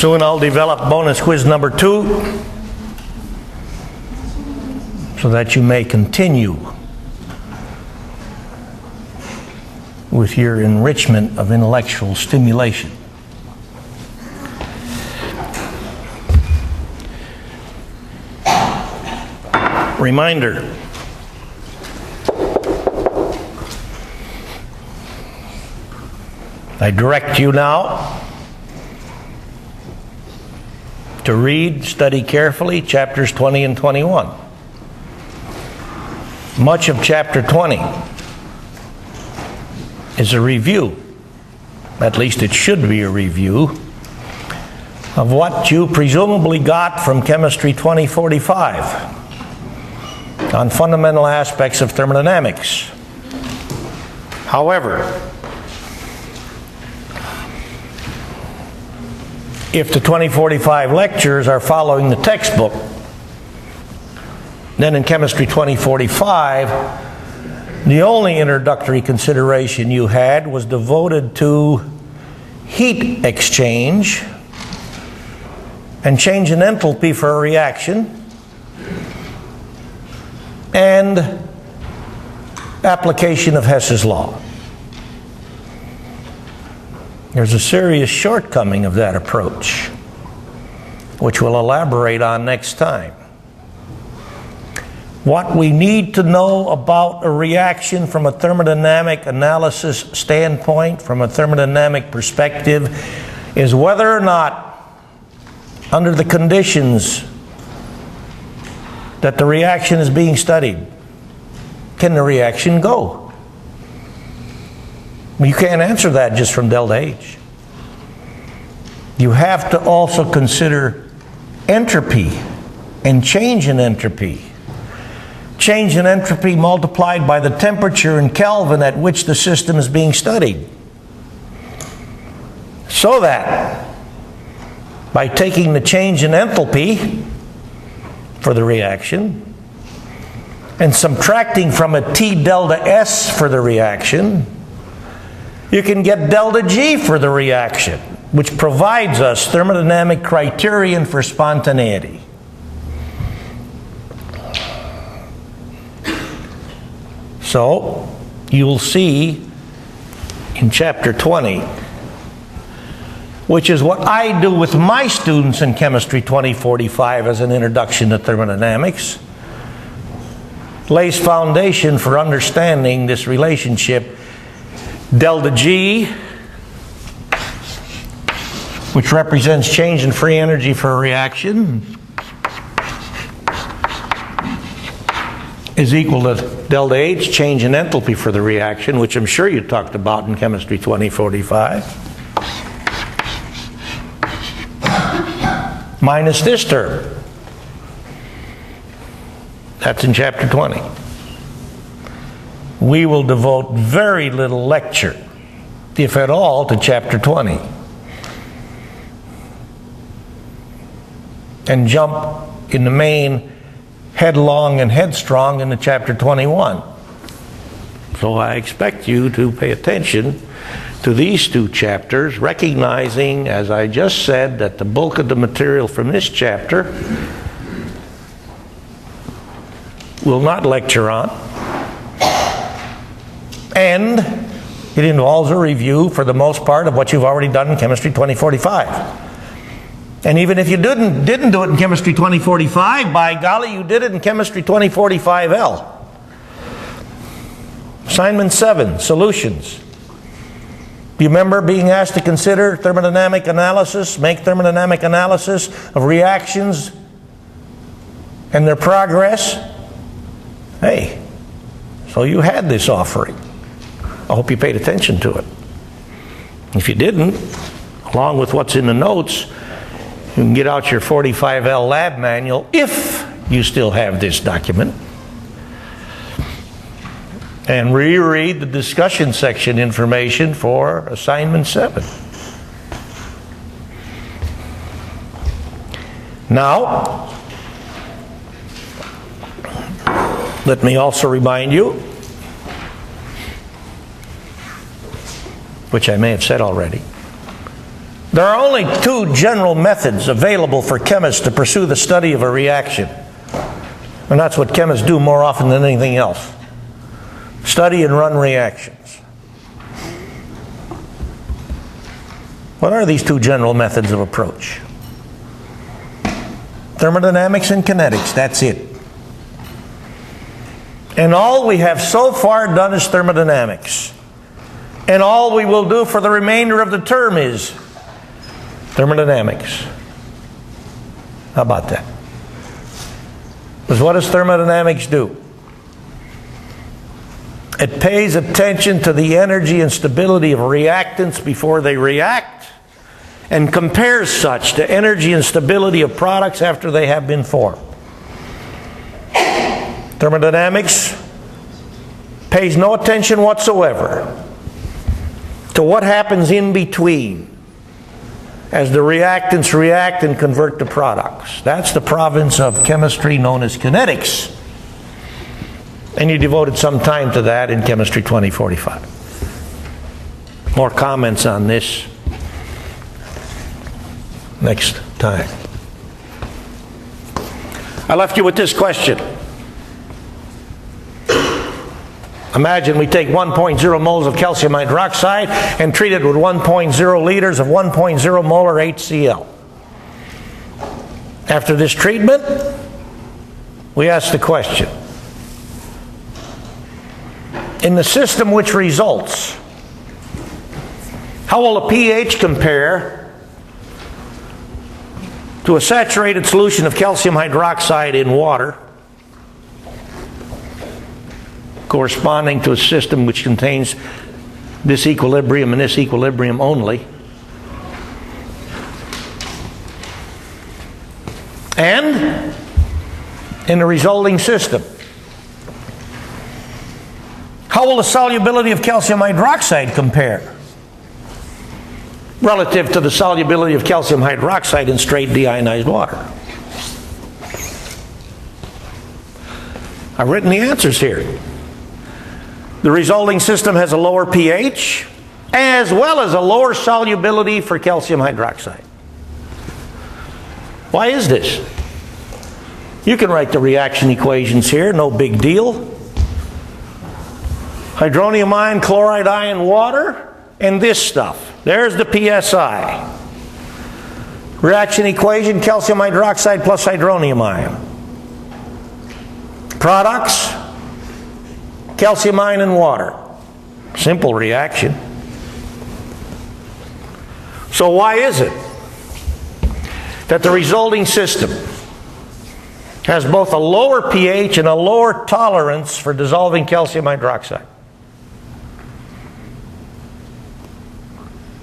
Soon I'll develop bonus quiz number 2 so that you may continue with your enrichment of intellectual stimulation. Reminder. I direct you now to read, study carefully chapters 20 and 21. Much of chapter 20 is a review, at least it should be a review, of what you presumably got from Chemistry 2045 on fundamental aspects of thermodynamics. However, if the 2045 lectures are following the textbook, then in Chemistry 2045, the only introductory consideration you had was devoted to heat exchange and change in enthalpy for a reaction and application of Hess's law. There's a serious shortcoming of that approach, which we'll elaborate on next time. What we need to know about a reaction from a thermodynamic analysis standpoint, from a thermodynamic perspective, is whether or not, under the conditions that the reaction is being studied, can the reaction go? You can't answer that just from delta H. You have to also consider entropy and change in entropy. Change in entropy multiplied by the temperature in Kelvin at which the system is being studied. So that by taking the change in enthalpy for the reaction and subtracting from it T delta S for the reaction, you can get delta G for the reaction, which provides us thermodynamic criterion for spontaneity. So, you'll see in chapter 20, which is what I do with my students in Chemistry 2045 as an introduction to thermodynamics, lays foundation for understanding this relationship delta G, which represents change in free energy for a reaction, is equal to delta H, change in enthalpy for the reaction, which I'm sure you talked about in Chemistry 2045, minus this term. That's in chapter 20. We will devote very little lecture, if at all, to chapter 20. And jump in the main headlong and headstrong into chapter 21. So I expect you to pay attention to these two chapters, recognizing, as I just said, that the bulk of the material from this chapter will not lecture on. And it involves a review, for the most part, of what you've already done in Chemistry 2045. And even if you didn't do it in Chemistry 2045, by golly, you did it in Chemistry 2045L. Assignment 7, solutions. Do you remember being asked to consider thermodynamic analysis, make thermodynamic analysis of reactions and their progress? Hey, so you had this offering. I hope you paid attention to it. If you didn't, along with what's in the notes, you can get out your 45L lab manual if you still have this document and reread the discussion section information for assignment 7. Now, let me also remind you, which I may have said already, There are only two general methods available for chemists to pursue the study of a reaction. And that's what chemists do more often than anything else. Study and run reactions. What are these two general methods of approach? Thermodynamics and kinetics, that's it. And all we have so far done is thermodynamics. And all we will do for the remainder of the term is thermodynamics. How about that? Because what does thermodynamics do? It pays attention to the energy and stability of reactants before they react, and compares such to energy and stability of products after they have been formed. Thermodynamics pays no attention whatsoever to what happens in between as the reactants react and convert to products. That's the province of chemistry known as kinetics. And you devoted some time to that in Chemistry 2045. More comments on this next time. I left you with this question. Imagine we take 1.0 moles of calcium hydroxide and treat it with 1.0 liters of 1.0 molar HCl. After this treatment, we ask the question, in the system which results, how will the pH compare to a saturated solution of calcium hydroxide in water corresponding to a system which contains this equilibrium and this equilibrium only? And in the resulting system, how will the solubility of calcium hydroxide compare relative to the solubility of calcium hydroxide in straight deionized water? I've written the answers here. The resulting system has a lower pH as well as a lower solubility for calcium hydroxide. Why is this? You can write the reaction equations here, no big deal. Hydronium ion, chloride ion, water, and this stuff. There's the PSI. Reaction equation, calcium hydroxide plus hydronium ion. Products, calcium ion and water. Simple reaction. So why is it that the resulting system has both a lower pH and a lower tolerance for dissolving calcium hydroxide?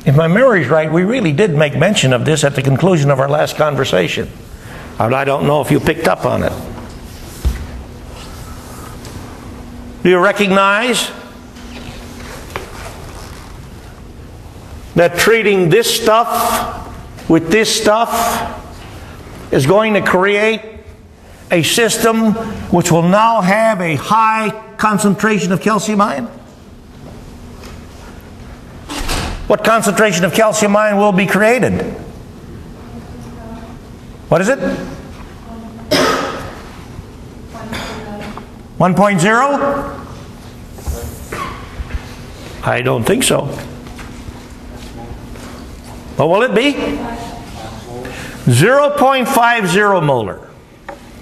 If my memory is right, we really did make mention of this at the conclusion of our last conversation. I don't know if you picked up on it. Do you recognize that treating this stuff with this stuff is going to create a system which will now have a high concentration of calcium ion? What concentration of calcium ion will be created? What is it? 1.0? I don't think so. What will it be? 0.50 molar.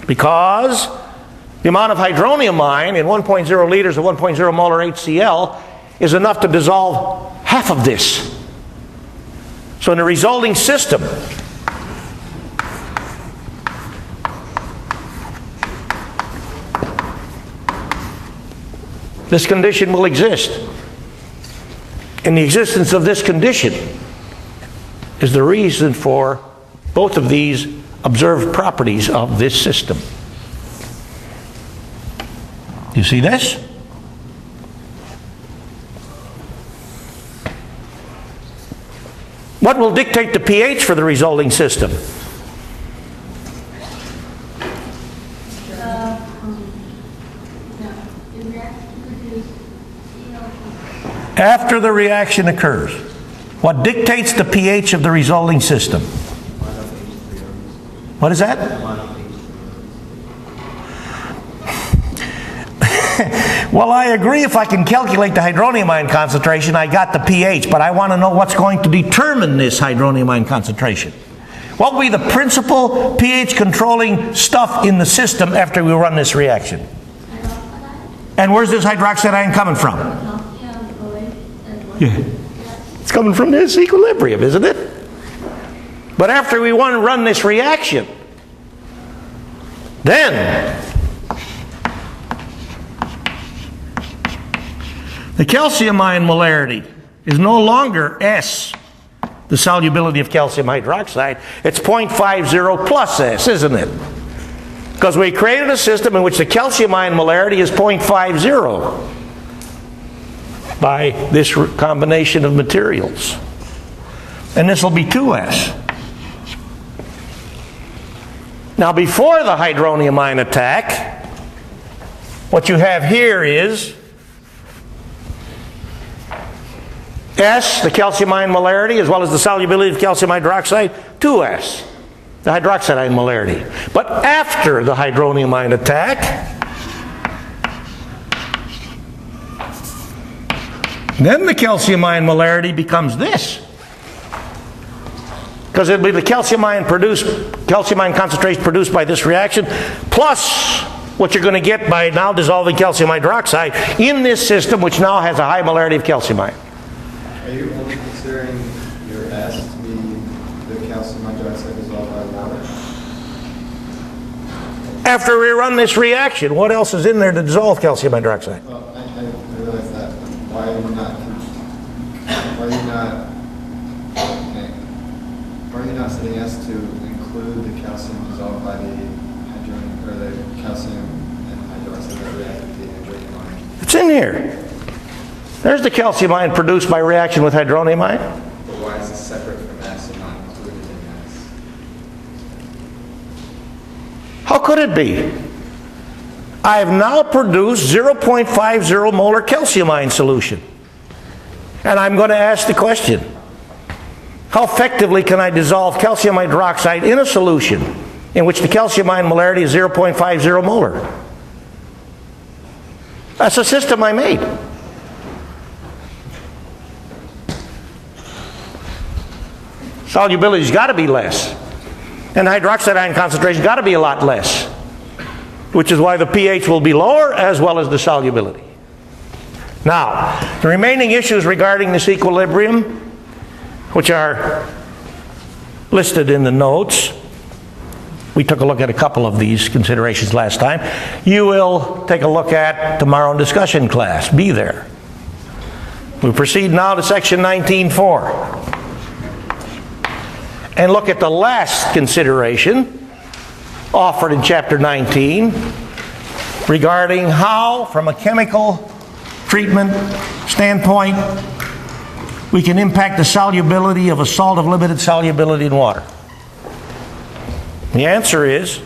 Because the amount of hydronium ion in 1.0 liters of 1.0 molar HCl is enough to dissolve half of this. So in the resulting system, this condition will exist. And the existence of this condition is the reason for both of these observed properties of this system. You see this? What will dictate the pH for the resulting system? After the reaction occurs. What dictates the pH of the resulting system? What is that? Well, I agree if I can calculate the hydronium ion concentration, I got the pH, but I want to know what's going to determine this hydronium ion concentration. What will be the principal pH controlling stuff in the system after we run this reaction? And where's this hydroxide ion coming from? Yeah. It's coming from this equilibrium, isn't it? But after we want to run this reaction, then the calcium ion molarity is no longer S, the solubility of calcium hydroxide. It's 0.50 plus S, isn't it? Because we created a system in which the calcium ion molarity is 0.50 by this combination of materials. And this will be 2S. Now, before the hydronium ion attack, what you have here is S, the calcium ion molarity, as well as the solubility of calcium hydroxide, 2S, the hydroxide ion molarity. But after the hydronium ion attack, then the calcium ion molarity becomes this. Because it'll be the calcium ion concentration produced by this reaction, plus what you're going to get by now dissolving calcium hydroxide in this system, which now has a high molarity of calcium ion. Are you only considering your S to be the calcium hydroxide dissolved by water? After we run this reaction, what else is in there to dissolve calcium hydroxide? Well, I realize that. Why are you not setting S to include the calcium dissolved by the hydronium, or the calcium and hydroxide that react with the hydronium ion? It's in here. There's the calcium ion produced by reaction with hydronium ion. But why is it separate from S and not included in S? How could it be? I have now produced 0.50 molar calcium ion solution. And I'm going to ask the question, how effectively can I dissolve calcium hydroxide in a solution in which the calcium ion molarity is 0.50 molar? That's a system I made. Solubility's got to be less. And hydroxide ion concentration's got to be a lot less. Which is why the pH will be lower as well as the solubility. Now, the remaining issues regarding this equilibrium, which are listed in the notes, we took a look at a couple of these considerations last time. You will take a look at tomorrow in discussion class. Be there. We proceed now to section 19.4. And look at the last consideration offered in chapter 19 regarding how, from a chemical treatment standpoint, we can impact the solubility of a salt of limited solubility in water. The answer is,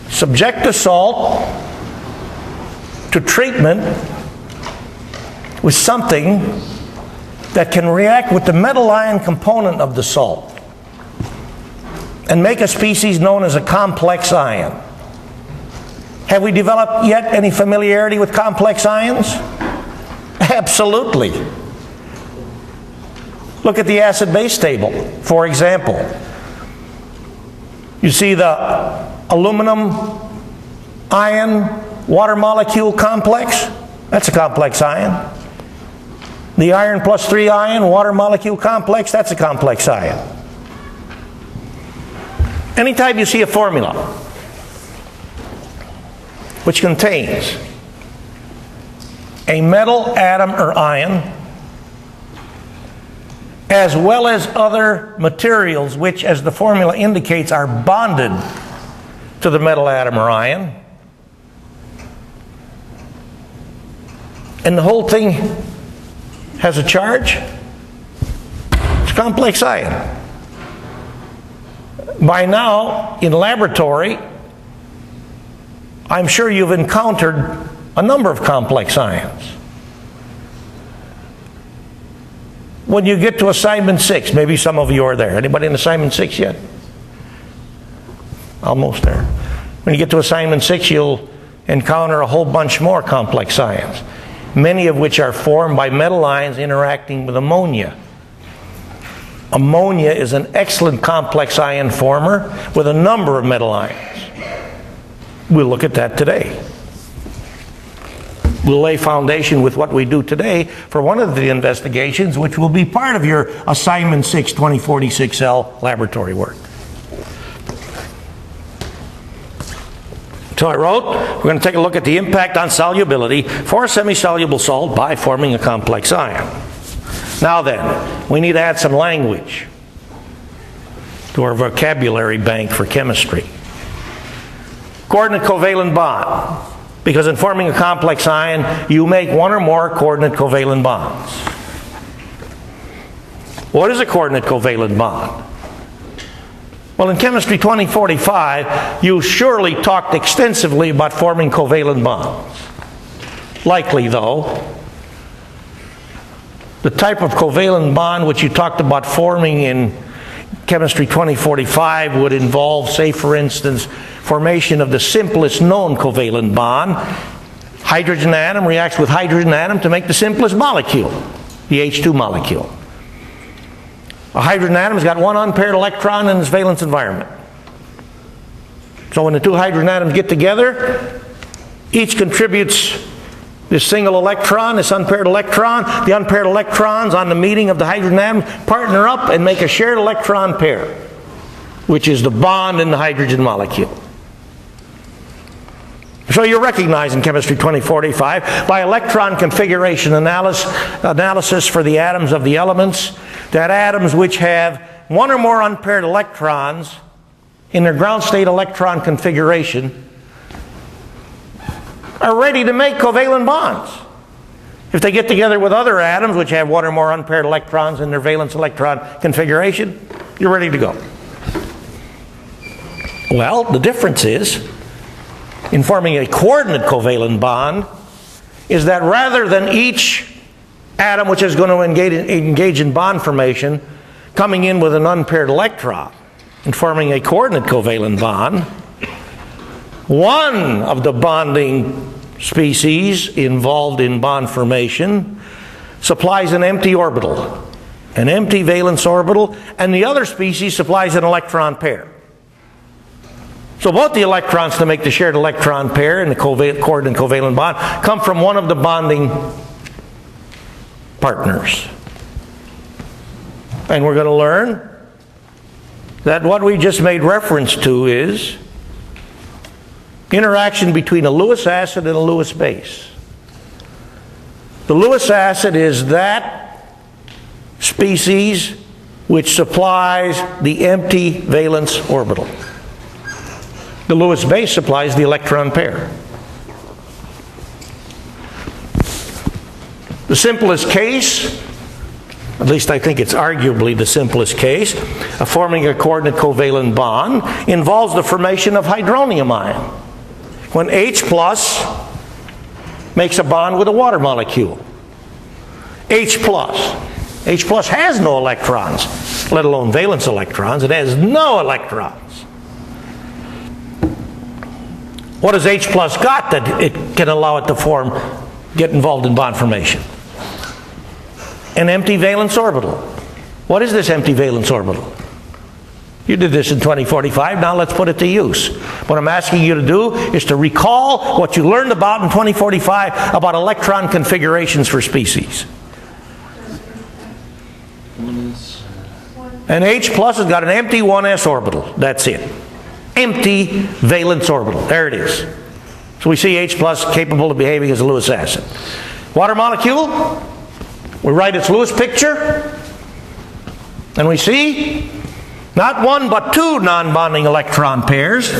subject the salt to treatment with something that can react with the metal ion component of the salt and make a species known as a complex ion. Have we developed yet any familiarity with complex ions? Absolutely. Look at the acid-base table, for example. You see the aluminum ion water molecule complex? That's a complex ion. The iron plus 3 ion water molecule complex, that's a complex ion. Anytime you see a formula which contains a metal atom or ion as well as other materials which, as the formula indicates, are bonded to the metal atom or ion, and the whole thing has a charge, it's a complex ion. By now, in laboratory, I'm sure you've encountered a number of complex ions. when you get to assignment 6, maybe some of you are there. Anybody in assignment 6 yet? Almost there. When you get to assignment 6, you'll encounter a whole bunch more complex ions, many of which are formed by metal ions interacting with ammonia. Ammonia is an excellent complex ion former with a number of metal ions. We'll look at that today. We'll lay foundation with what we do today for one of the investigations, which will be part of your Assignment 6 2046L laboratory work. So I wrote, we're going to take a look at the impact on solubility for a semi-soluble salt by forming a complex ion. Now then, we need to add some language to our vocabulary bank for chemistry. Coordinate covalent bond. Because in forming a complex ion, you make one or more coordinate covalent bonds. What is a coordinate covalent bond? Well, in Chemistry 2045, you surely talked extensively about forming covalent bonds. Likely, though, the type of covalent bond which you talked about forming in Chemistry 2045 would involve, say, for instance, formation of the simplest known covalent bond. Hydrogen atom reacts with hydrogen atom to make the simplest molecule, the H2 molecule. A hydrogen atom's got one unpaired electron in its valence environment. So when the two hydrogen atoms get together, each contributes this single electron, this unpaired electron. The unpaired electrons on the meeting of the hydrogen atom partner up and make a shared electron pair, which is the bond in the hydrogen molecule. So you recognize in Chemistry 2045, by electron configuration analysis for the atoms of the elements, that atoms which have one or more unpaired electrons in their ground state electron configuration are ready to make covalent bonds. If they get together with other atoms which have one or more unpaired electrons in their valence electron configuration, you're ready to go. Well, the difference is, in forming a coordinate covalent bond, is that rather than each atom which is going to engage in bond formation coming in with an unpaired electron and forming a coordinate covalent bond, one of the bonding species involved in bond formation supplies an empty orbital, an empty valence orbital, and the other species supplies an electron pair. So both the electrons to make the shared electron pair in the coordinate covalent bond come from one of the bonding partners. And we're going to learn that what we just made reference to is interaction between a Lewis acid and a Lewis base. The Lewis acid is that species which supplies the empty valence orbital. The Lewis base supplies the electron pair. The simplest case, at least I think it's arguably the simplest case, of forming a coordinate covalent bond involves the formation of hydronium ion. When H plus makes a bond with a water molecule. H plus has no electrons, let alone valence electrons. It has no electrons. What has H plus got that it can allow it to get involved in bond formation? An empty valence orbital. What is this empty valence orbital? You did this in 2045, now let's put it to use. What I'm asking you to do is to recall what you learned about in 2045 about electron configurations for species. And H plus has got an empty 1s orbital. That's it. Empty valence orbital. There it is. So we see H plus capable of behaving as a Lewis acid. Water molecule, we write its Lewis picture, and we see not one but two non-bonding electron pairs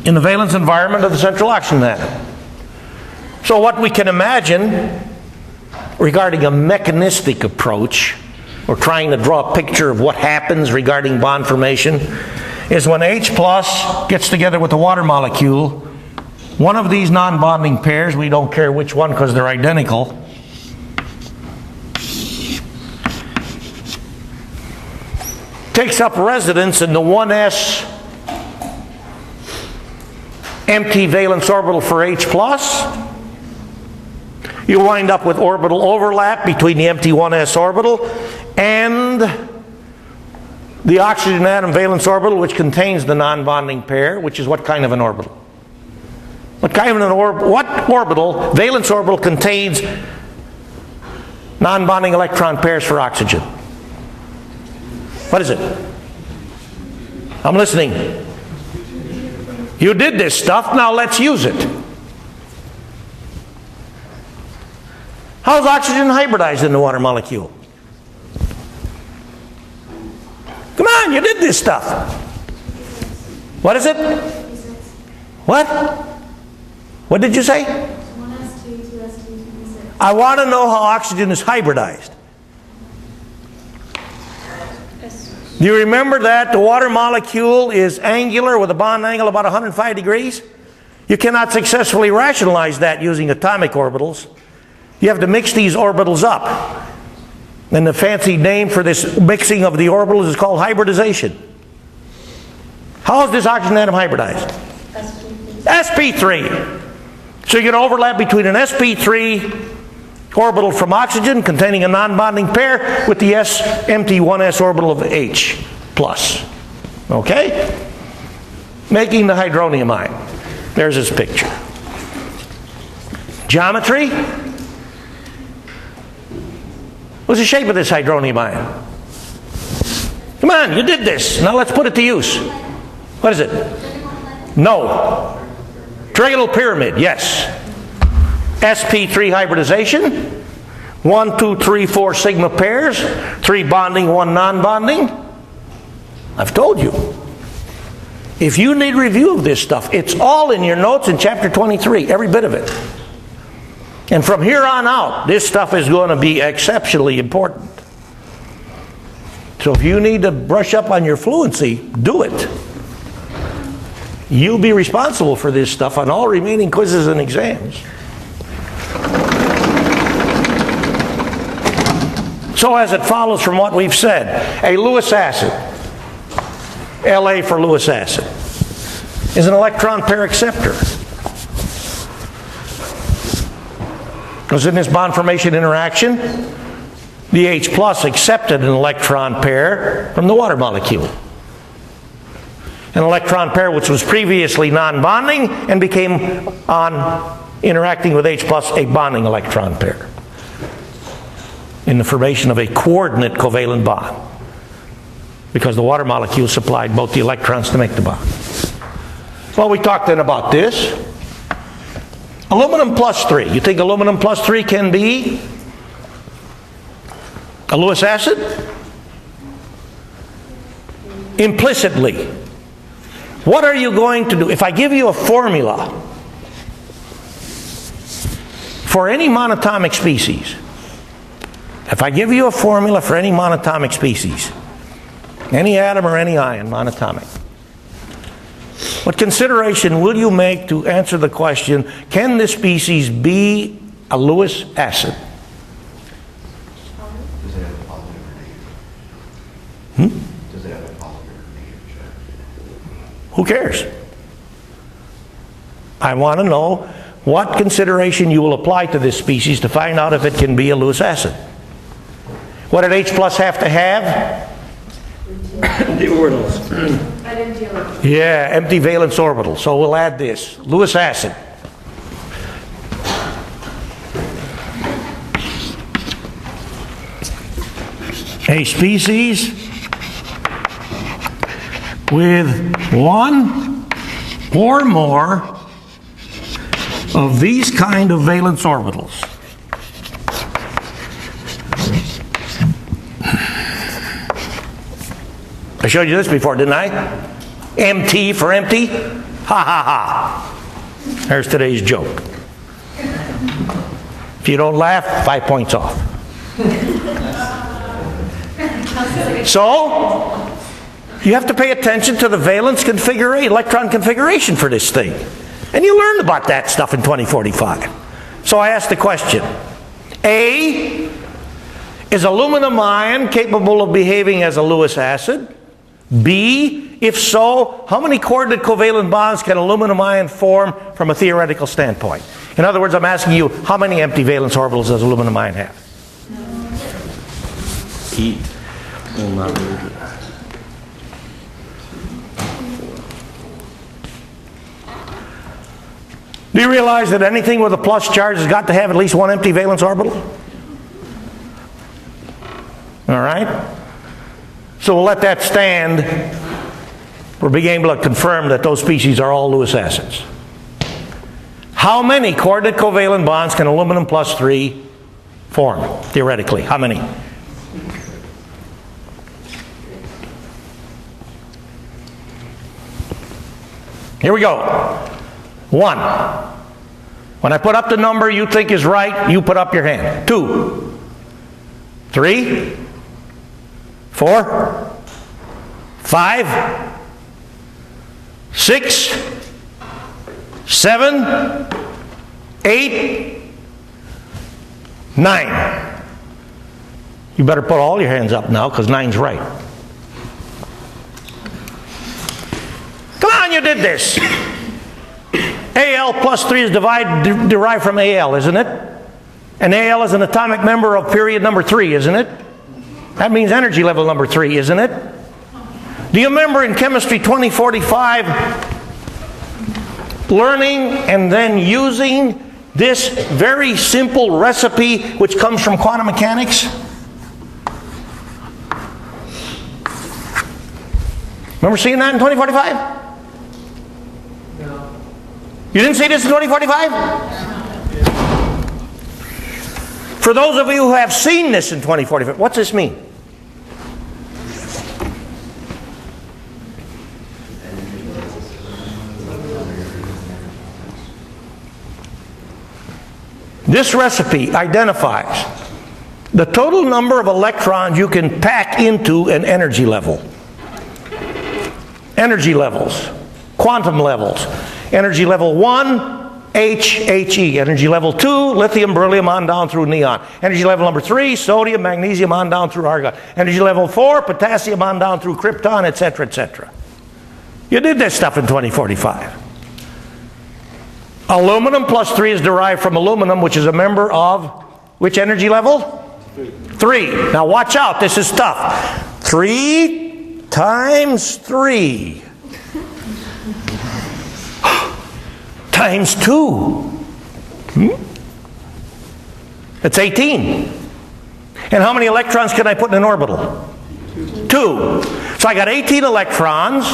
in the valence environment of the central oxygen atom. So what we can imagine regarding a mechanistic approach, or trying to draw a picture of what happens regarding bond formation, is when H plus gets together with the water molecule, one of these non-bonding pairs, we don't care which one because they're identical, takes up residence in the 1s empty valence orbital for H+. You wind up with orbital overlap between the empty 1s orbital and the oxygen atom valence orbital, which contains the non-bonding pair, which is what kind of an orbital? What orbital, valence orbital, contains non-bonding electron pairs for oxygen? What is it? I'm listening. You did this stuff, now let's use it. How is oxygen hybridized in the water molecule? Come on, you did this stuff. What is it? What? What did you say? 1s2, 2s2, 2p6. I want to know how oxygen is hybridized. Do you remember that the water molecule is angular with a bond angle about 105 degrees? You cannot successfully rationalize that using atomic orbitals. You have to mix these orbitals up. And the fancy name for this mixing of the orbitals is called hybridization. How is this oxygen atom hybridized? sp3. So you get an overlap between an sp3 orbital from oxygen containing a non-bonding pair with the empty 1s orbital of H+. Okay? Making the hydronium ion. There's his picture. Geometry. What's the shape of this hydronium ion? Come on, you did this. Now let's put it to use. What is it? No. Trigonal pyramid, yes. sp3 hybridization. 1, 2, 3, 4 sigma pairs. 3 bonding, 1 non-bonding. I've told you. If you need review of this stuff, it's all in your notes in chapter 23, every bit of it. And from here on out, this stuff is going to be exceptionally important. So if you need to brush up on your fluency, do it. You'll be responsible for this stuff on all remaining quizzes and exams. So as it follows from what we've said, a Lewis acid, La for Lewis acid, is an electron pair acceptor. Because in this bond formation interaction, the H+ accepted an electron pair from the water molecule. An electron pair which was previously non-bonding and became, on interacting with H+, a bonding electron pair in the formation of a coordinate covalent bond, because the water molecule supplied both the electrons to make the bond. Well, we talked then about this. Aluminum plus 3. You think aluminum plus 3 can be a Lewis acid? Implicitly. What are you going to do? If I give you a formula for any monatomic species, if I give you a formula for any monatomic species, any atom or any ion, monatomic, what consideration will you make to answer the question, can this species be a Lewis acid? Does it have a positive or negative? Does it have a positive or negative charge? Who cares? I want to know what consideration you will apply to this species to find out if it can be a Lewis acid. What did H+ have to have? The orbitals. I didn't deal with Yeah, empty valence orbital. So we'll add this. Lewis acid. A species with one or more of these kind of valence orbitals. I showed you this before, didn't I? MT for empty. Ha ha ha. There's today's joke. If you don't laugh, 5 points off. So, you have to pay attention to the valence configuration, electron configuration for this thing. And you learned about that stuff in 2045. So I asked the question. A, is aluminum ion capable of behaving as a Lewis acid? B, if so, how many coordinate covalent bonds can aluminum ion form from a theoretical standpoint? In other words, I'm asking you, how many empty valence orbitals does aluminum ion have? Heat will not move it. Do you realize that anything with a plus charge has got to have at least one empty valence orbital? All right? So we'll let that stand. We're being able to confirm that those species are all Lewis acids. How many coordinate covalent bonds can aluminum plus 3 form, theoretically? How many? Here we go. 1. When I put up the number you think is right, you put up your hand. 2, 3, 4, 5, 6, 7, 8, 9. You better put all your hands up now because 9's right. Come on, you did this. Al plus 3 is derived from Al, isn't it? And Al is an atomic member of period number 3, isn't it? That means energy level number 3, isn't it? Do you remember in Chemistry 2045 learning and then using this very simple recipe which comes from quantum mechanics? Remember seeing that in 2045? You didn't see this in 2045? For those of you who have seen this in 2045, what's this mean? This recipe identifies the total number of electrons you can pack into an energy level. Energy levels, quantum levels. Energy level 1, He. Energy level 2, lithium, beryllium on down through neon. Energy level number 3, sodium, magnesium on down through argon. Energy level 4, potassium on down through krypton, etc., etc. You did this stuff in 2045. Aluminum plus 3 is derived from aluminum, which is a member of which energy level? 3. Now watch out, this is tough. 3 times 3 times 2. That's 18. And how many electrons can I put in an orbital? 2. So I got 18 electrons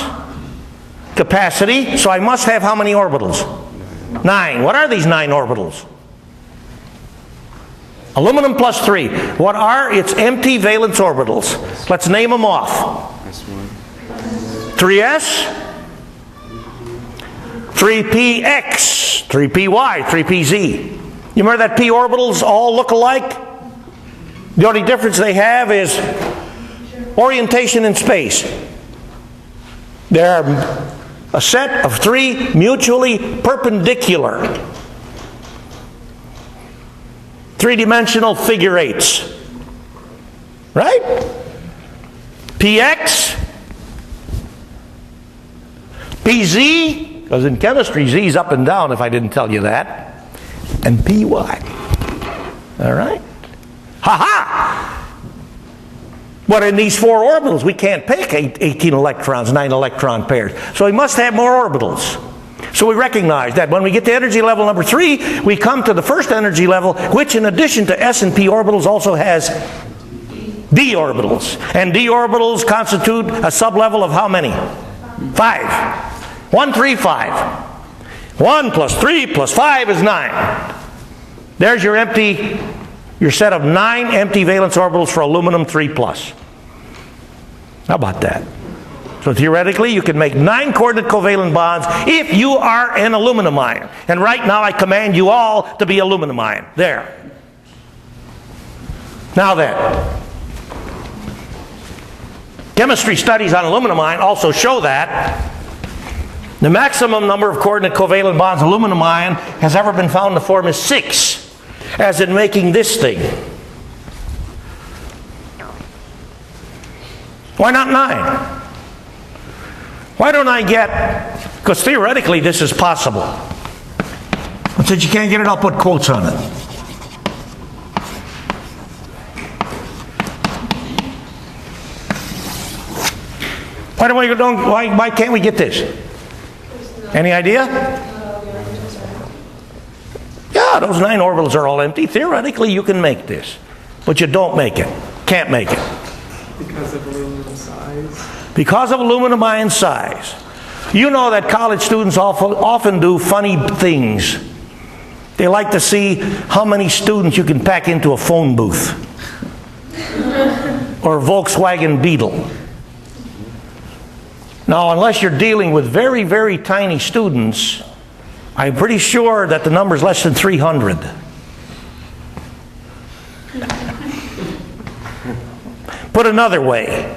capacity, so I must have how many orbitals? 9. What are these 9 orbitals? Aluminum plus 3. What are its empty valence orbitals? Let's name them off. 3s, 3px, 3py, 3pz. You remember that p orbitals all look alike? The only difference they have is orientation in space. They're a set of 3 mutually perpendicular 3-dimensional figure 8s. Right? Px, Pz, because in chemistry Z's up and down if I didn't tell you that, and Py. All right? Ha-ha! But in these 4 orbitals, we can't pick 18 electrons, 9 electron pairs. So we must have more orbitals. So we recognize that when we get to energy level number 3, we come to the first energy level, which in addition to s and p orbitals also has d orbitals. And d orbitals constitute a sublevel of how many? 5. 1, 3, 5. 1 plus 3 plus 5 is 9. There's your set of 9 empty valence orbitals for aluminum 3+. How about that? So theoretically, you can make 9 coordinate covalent bonds if you are an aluminum ion. And right now, I command you all to be aluminum ion. There. Now then, chemistry studies on aluminum ion also show that the maximum number of coordinate covalent bonds aluminum ion has ever been found to form is 6. As in making this thing. Why not 9? Why don't I get, because theoretically this is possible. And since you can't get it, I'll put quotes on it. Why can't we get this? Any idea? Yeah, those 9 orbitals are all empty. Theoretically, you can make this. But you don't make it. Can't make it. Because of aluminum size? Because of aluminum ion size. You know that college students often do funny things. They like to see how many students you can pack into a phone booth. Or a Volkswagen Beetle. Now, unless you're dealing with very, very tiny students, I'm pretty sure that the number is less than 300. Put another way,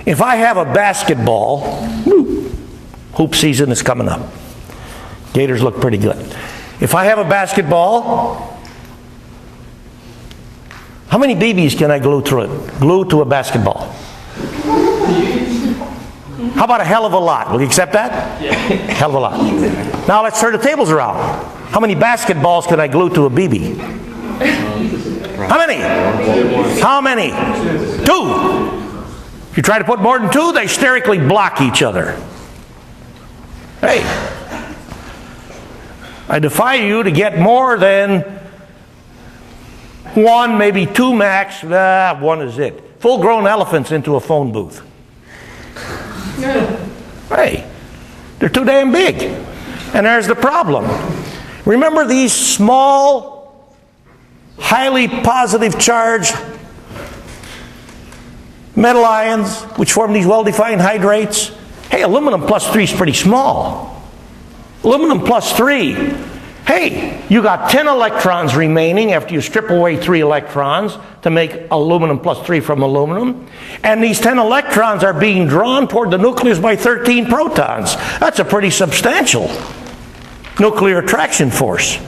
if I have a basketball, hoop season is coming up. Gators look pretty good. If I have a basketball, how many BBs can I glue to a basketball? How about a hell of a lot? Will you accept that? Yeah. Hell of a lot. Now let's turn the tables around. How many basketballs can I glue to a BB? How many? How many? 2. If you try to put more than 2, they sterically block each other. Hey, I defy you to get more than 1, maybe 2 max. 1 is it. Full-grown elephants into a phone booth. Hey, they're too damn big. And there's the problem. Remember these small, highly positive charged metal ions which form these well-defined hydrates? Hey, aluminum plus 3 is pretty small. Aluminum plus 3. Hey, you got 10 electrons remaining after you strip away 3 electrons to make aluminum plus 3 from aluminum. And these 10 electrons are being drawn toward the nucleus by 13 protons. That's a pretty substantial nuclear attraction force.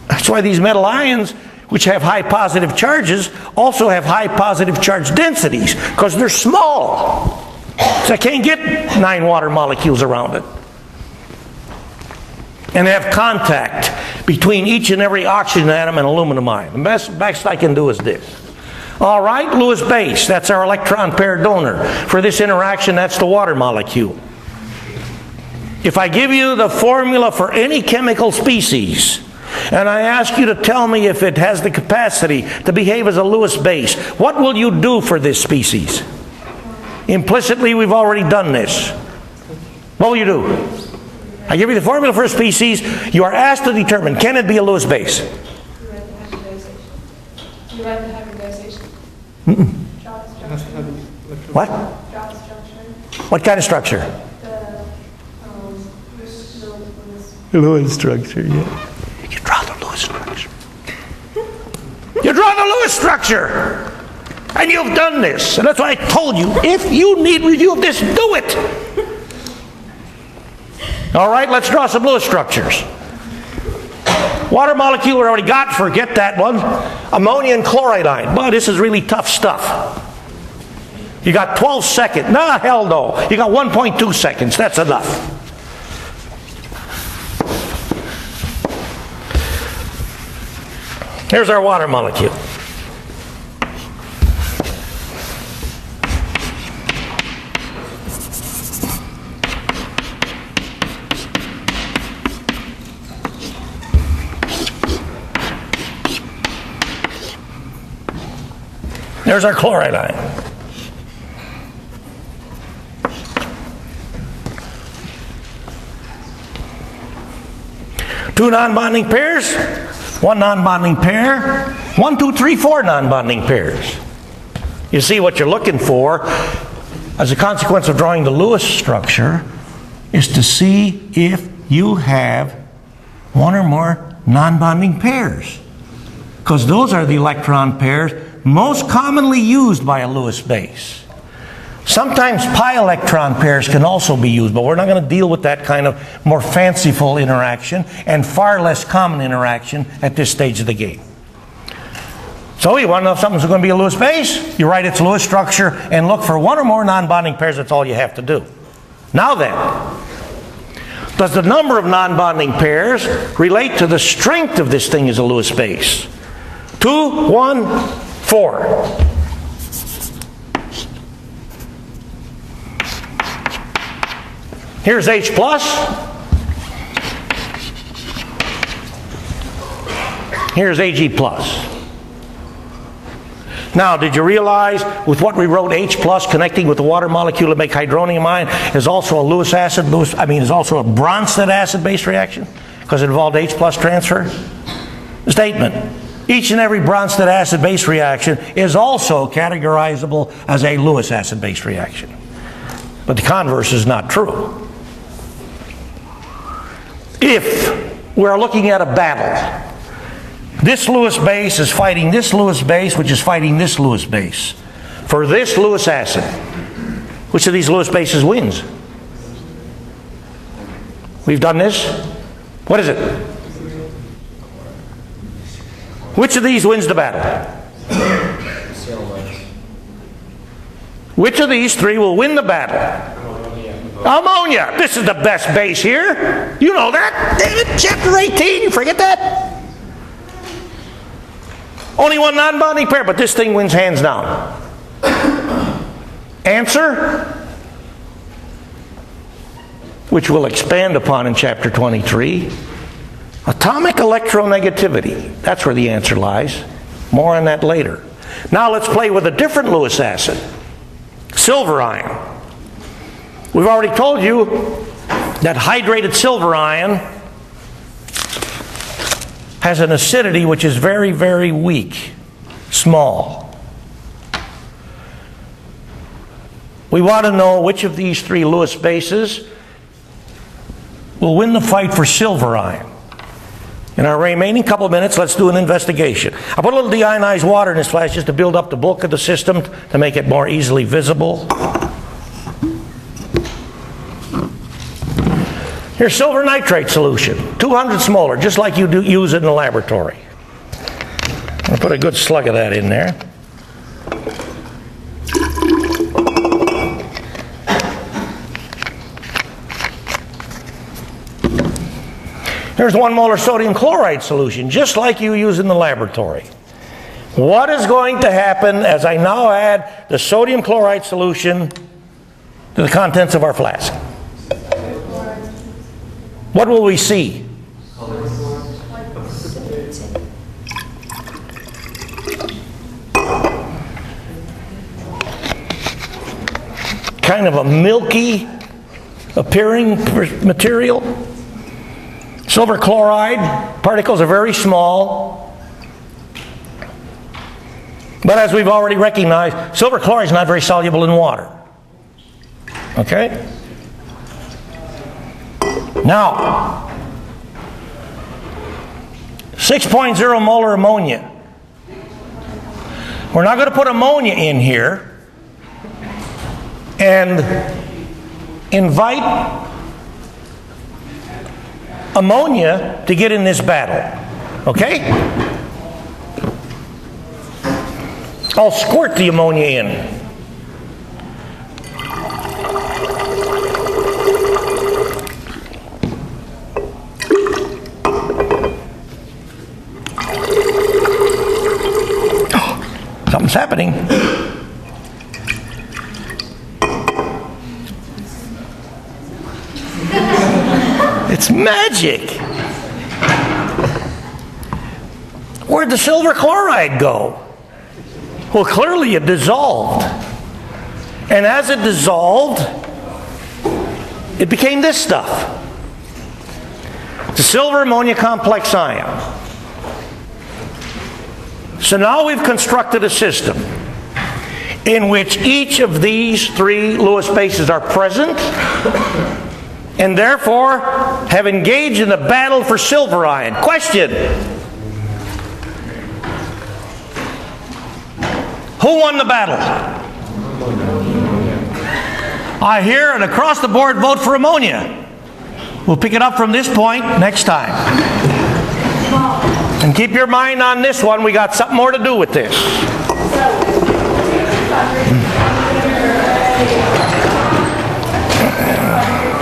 That's why these metal ions, which have high positive charges, also have high positive charge densities, because they're small. So I can't get 9 water molecules around it. And have contact between each and every oxygen atom and aluminum ion. The best I can do is this. All right, Lewis base, that's our electron pair donor. For this interaction, that's the water molecule. If I give you the formula for any chemical species, and I ask you to tell me if it has the capacity to behave as a Lewis base, what will you do for this species? Implicitly, we've already done this. What will you do? I give you the formula for a species. You are asked to determine, can it be a Lewis base? You write the hybridization. Drop structure. What? Drop structure. What kind of structure? The Lewis structure, yeah. You draw the Lewis structure. You draw the Lewis structure. And you've done this. And that's why I told you, if you need review of this, do it. All right, let's draw some Lewis structures. Water molecule we already got, forget that one. Ammonia and chloride ion. Boy, this is really tough stuff. You got 12 seconds. No, hell no. You got 1.2 seconds. That's enough. Here's our water molecule. There's our chloride ion. Two non-bonding pairs, one non-bonding pair, 1, 2, 3, 4 non-bonding pairs. You see, what you're looking for as a consequence of drawing the Lewis structure is to see if you have one or more non-bonding pairs, because those are the electron pairs most commonly used by a Lewis base. Sometimes pi electron pairs can also be used, but we're not going to deal with that kind of more fanciful interaction and far less common interaction at this stage of the game. So you want to know if something's going to be a Lewis base? You write its Lewis structure and look for one or more non-bonding pairs. That's all you have to do. Now then, does the number of non-bonding pairs relate to the strength of this thing as a Lewis base? 2, 1, 4. Here's H plus. Here's Ag plus. Now, did you realize with what we wrote, H plus connecting with the water molecule to make hydronium ion is also a Lewis acid, is also a Bronsted acid-base reaction because it involved H plus transfer? Statement. Each and every Bronsted acid-base reaction is also categorizable as a Lewis acid-base reaction. But the converse is not true. If we're looking at a battle, this Lewis base is fighting this Lewis base, which is fighting this Lewis base. For this Lewis acid, which of these Lewis bases wins? We've done this. What is it? Which of these wins the battle? Which of these three will win the battle? Ammonia. This is the best base here. You know that. David, chapter 18. You forget that? Only one non-bonding pair, but this thing wins hands down. Answer? Which we'll expand upon in chapter 23. Atomic electronegativity. That's where the answer lies. More on that later. Now let's play with a different Lewis acid. Silver ion. We've already told you that hydrated silver ion has an acidity which is very, very weak, small. We want to know which of these three Lewis bases will win the fight for silver ion. In our remaining couple of minutes, let's do an investigation. I put a little deionized water in this flask just to build up the bulk of the system to make it more easily visible. Here's silver nitrate solution, 200 molar, just like you use it in the laboratory. I'll put a good slug of that in there. Here's 1 molar sodium chloride solution, just like you use in the laboratory. What is going to happen as I now add the sodium chloride solution to the contents of our flask? What will we see? Kind of a milky appearing material. Silver chloride particles are very small. But as we've already recognized, silver chloride is not very soluble in water. Okay? Now, 6.0 molar ammonia. We're not going to put ammonia in here and invite ammonia to get in this battle. Okay? I'll squirt the ammonia in. Something's happening. It's magic. Where'd the silver chloride go? Well, clearly it dissolved. And as it dissolved, it became this stuff. The silver ammonia complex ion. So now we've constructed a system in which each of these three Lewis bases are present and therefore have engaged in a battle for silver ion. Question. Who won the battle? I hear an across the board vote for ammonia. We'll pick it up from this point next time. And keep your mind on this one. We got something more to do with this. So,